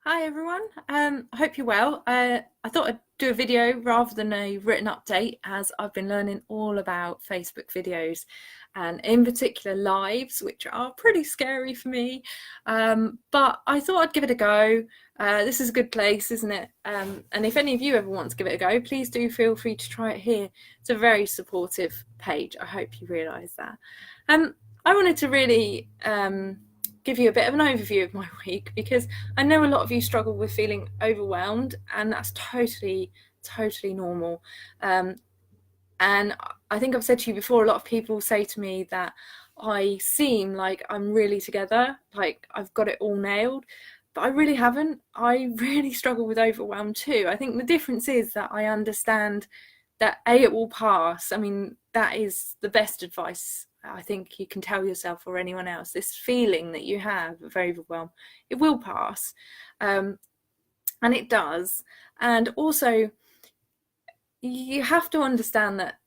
Hi everyone, I hope you're well. I thought I'd do a video rather than a written update as I've been learning all about Facebook videos and in particular lives, which are pretty scary for me. But I thought I'd give it a go. This is a good place, isn't it? And if any of you ever want to give it a go, please do feel free to try it here. It's a very supportive page. I hope you realise that. Um, I wanted to really give you a bit of an overview of my week because I know a lot of you struggle with feeling overwhelmed, and that's totally normal. And I think I've said to you before, a lot of people say to me that I seem like I'm really together, like I've got it all nailed, but I really haven't. I really struggle with overwhelm too. I think the difference is that I understand that it will pass. I mean, that is the best advice I think you can tell yourself or anyone else. This feeling that you have of overwhelm, it will pass. Um, and it does. And also, you have to understand that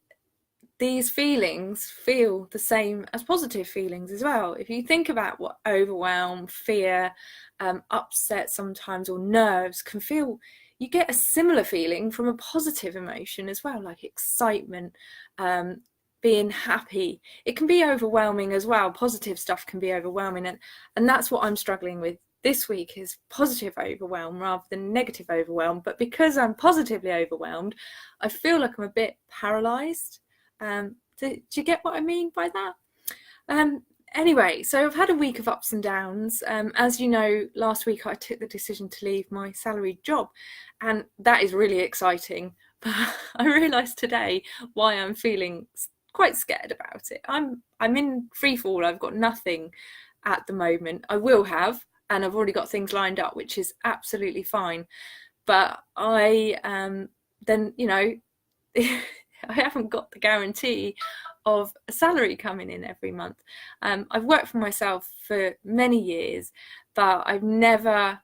these feelings feel the same as positive feelings as well. If you think about what overwhelm, fear, upset sometimes, or nerves can feel, you get a similar feeling from a positive emotion as well, like excitement, being happy. It can be overwhelming as well. Positive stuff can be overwhelming, and that's what I'm struggling with this week is positive overwhelm rather than negative overwhelm. But because I'm positively overwhelmed, I feel like I'm a bit paralyzed. Do you get what I mean by that? Anyway, so I've had a week of ups and downs. As you know, last week I took the decision to leave my salaried job, and that is really exciting. But I realised today why I'm feeling quite scared about it. I'm in free fall. I've got nothing at the moment. I will have, and I've already got things lined up, which is absolutely fine. But then I haven't got the guarantee of a salary coming in every month. I've worked for myself for many years, but I've never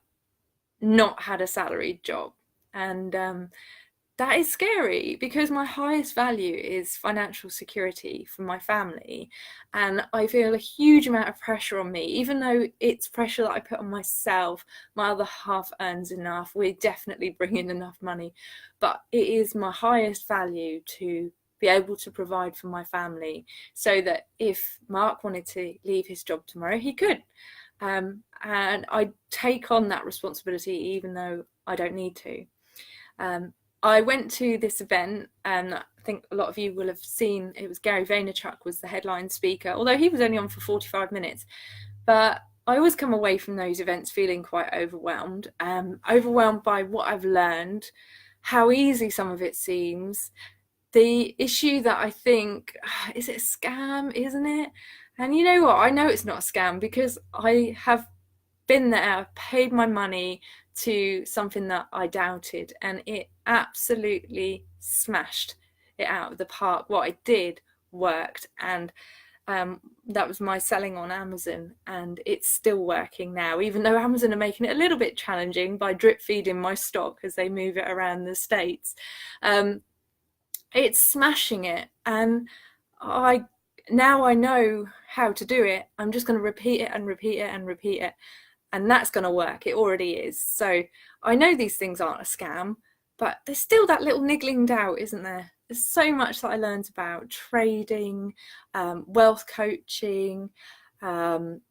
not had a salaried job. And that is scary because my highest value is financial security for my family. And I feel a huge amount of pressure on me, even though it's pressure that I put on myself. My other half earns enough. We're definitely bringing enough money. But it is my highest value to be able to provide for my family so that if Mark wanted to leave his job tomorrow, he could. And I take on that responsibility even though I don't need to. I went to this event, and I think a lot of you will have seen it was Gary Vaynerchuk was the headline speaker, although he was only on for 45 minutes. But I always come away from those events feeling quite overwhelmed, overwhelmed by what I've learned, how easy some of it seems, the issue that I think, is it a scam, isn't it? And you know what? I know it's not a scam because I have been there, paid my money to something that I doubted, and it absolutely smashed it out of the park. What I did worked, and that was my selling on Amazon, and it's still working now, even though Amazon are making it a little bit challenging by drip feeding my stock as they move it around the States. It's smashing it, and I now I know how to do it. I'm just going to repeat it and repeat it and repeat it, and that's going to work. It already is. So I know these things aren't a scam, but there's still that little niggling doubt, isn't there? There's so much that I learned about trading, wealth coaching, um,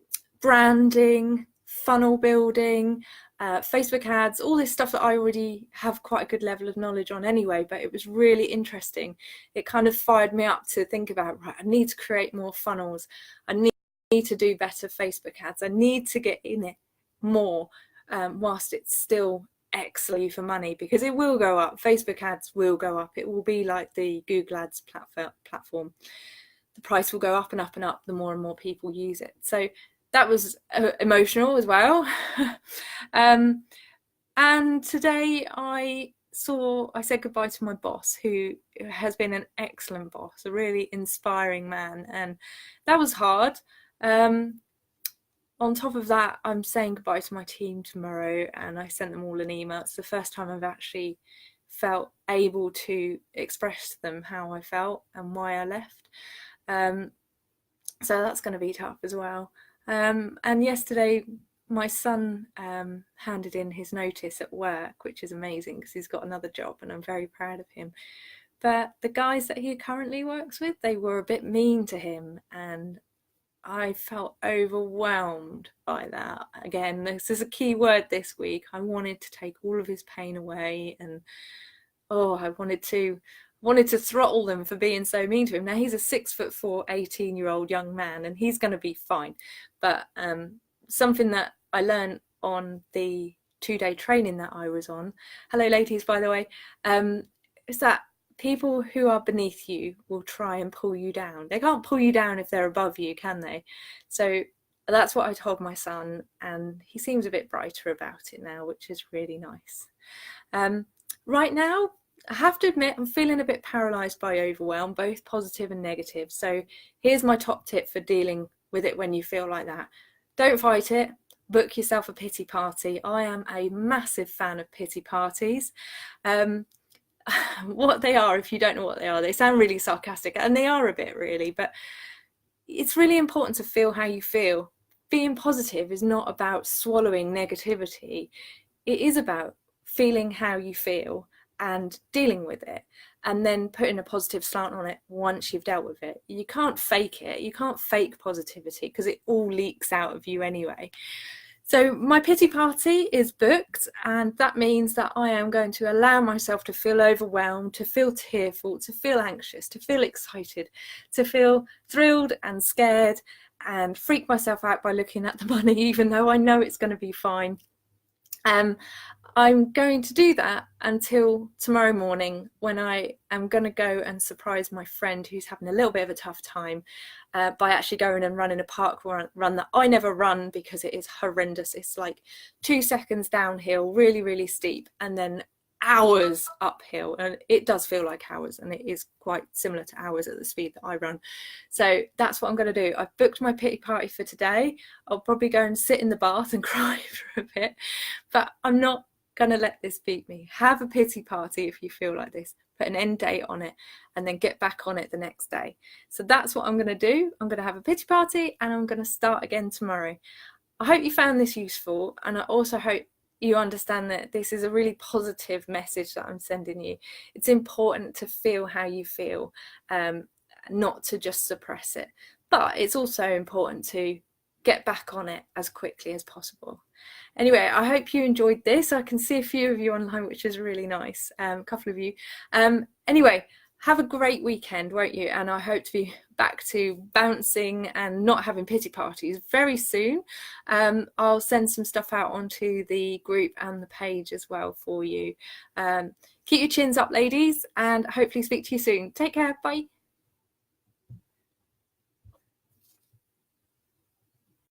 branding, funnel building, Facebook ads, all this stuff that I already have quite a good level of knowledge on anyway, but it was really interesting. It kind of fired me up to think about, right, I need to create more funnels. I need to do better Facebook ads. I need to get in it more whilst it's still excellent for money, because it will go up. Facebook ads will go up. It will be like the Google ads platform. The price will go up and up and up the more and more people use it. So that was emotional as well. And today I said goodbye to my boss, who has been an excellent boss, a really inspiring man, and that was hard. On top of that, I'm saying goodbye to my team tomorrow, and I sent them all an email. It's the first time I've actually felt able to express to them how I felt and why I left. So that's going to be tough as well. And yesterday my son handed in his notice at work, which is amazing because he's got another job and I'm very proud of him. But the guys that he currently works with, they were a bit mean to him, and I felt overwhelmed by that. Again, this is a key word this week. I wanted to take all of his pain away, and I wanted to throttle them for being so mean to him. Now he's a 6'4", 18-year-old young man, and he's going to be fine. But something that I learned on the 2-day training that I was on, hello ladies by the way, is that people who are beneath you will try and pull you down. They can't pull you down if they're above you, can they? So that's what I told my son, and he seems a bit brighter about it now, which is really nice. Right now, I have to admit, I'm feeling a bit paralysed by overwhelm, both positive and negative. So here's my top tip for dealing with it when you feel like that. Don't fight it. Book yourself a pity party. I am a massive fan of pity parties. What they are, if you don't know what they are, they sound really sarcastic, and they are a bit really, but it's really important to feel how you feel. Being positive is not about swallowing negativity. It is about feeling how you feel and dealing with it, and then putting a positive slant on it once you've dealt with it. You can't fake it. You can't fake positivity because it all leaks out of you anyway. So my pity party is booked, and that means that I am going to allow myself to feel overwhelmed, to feel tearful, to feel anxious, to feel excited, to feel thrilled and scared, and freak myself out by looking at the money, even though I know it's going to be fine. I'm going to do that until tomorrow morning, when I am going to go and surprise my friend who's having a little bit of a tough time by actually going and running a park run that I never run because it is horrendous. It's like 2 seconds downhill, really, really steep, and then hours uphill, and it does feel like hours, and it is quite similar to hours at the speed that I run. So that's what I'm going to do. I've booked my pity party for today. I'll probably go and sit in the bath and cry for a bit, but I'm not going to let this beat me. Have a pity party if you feel like this. Put an end date on it and then get back on it the next day. So that's what I'm going to do. I'm going to have a pity party and I'm going to start again tomorrow. I hope you found this useful, and I also hope you understand that this is a really positive message that I'm sending you. It's important to feel how you feel, not to just suppress it. But it's also important to get back on it as quickly as possible. Anyway, I hope you enjoyed this. I can see a few of you online, which is really nice. A couple of you. Anyway, have a great weekend, won't you? And I hope to be back to bouncing and not having pity parties very soon. I'll send some stuff out onto the group and the page as well for you. Keep your chins up, ladies, and hopefully speak to you soon. Take care. Bye.